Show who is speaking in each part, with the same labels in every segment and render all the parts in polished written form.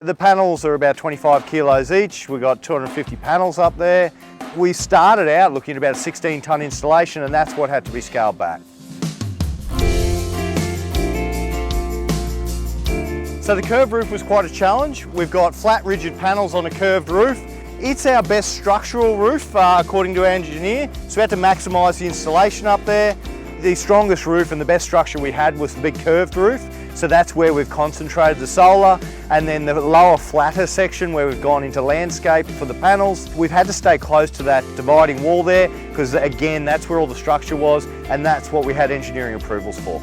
Speaker 1: The panels are about 25 kilos each. We've got 250 panels up there. We started out looking at about a 16-tonne installation, and that's what had to be scaled back. So the curved roof was quite a challenge. We've got flat rigid panels on a curved roof. It's our best structural roof according to our engineer, so we had to maximise the installation up there. The strongest roof and the best structure we had was the big curved roof, so that's where we've concentrated the solar, and then the lower flatter section where we've gone into landscape for the panels. We've had to stay close to that dividing wall there because again that's where all the structure was, and that's what we had engineering approvals for.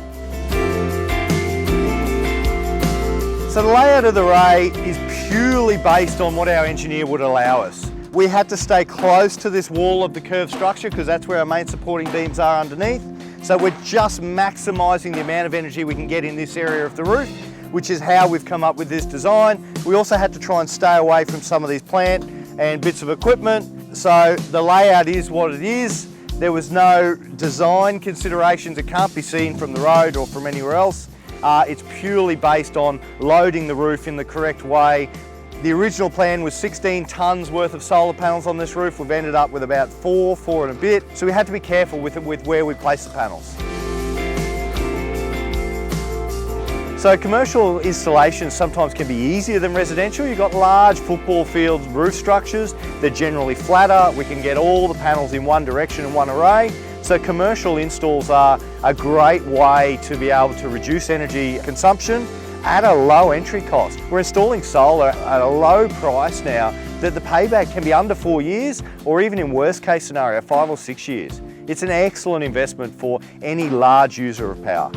Speaker 1: So the layout of the array is purely based on what our engineer would allow us. We had to stay close to this wall of the curved structure because that's where our main supporting beams are underneath. So we're just maximising the amount of energy we can get in this area of the roof, which is how we've come up with this design. We also had to try and stay away from some of these plant and bits of equipment. So the layout is what it is. There was no design considerations. It can't be seen from the road or from anywhere else. It's purely based on loading the roof in the correct way. The original plan was 16 tonnes worth of solar panels on this roof. We've ended up with about four and a bit. So we had to be careful with where we place the panels. So commercial installations sometimes can be easier than residential. You've got large football field roof structures. They're generally flatter. We can get all the panels in one direction in one array. So commercial installs are a great way to be able to reduce energy consumption at a low entry cost. We're installing solar at a low price now that the payback can be under 4 years, or even in worst case scenario, 5 or 6 years. It's an excellent investment for any large user of power.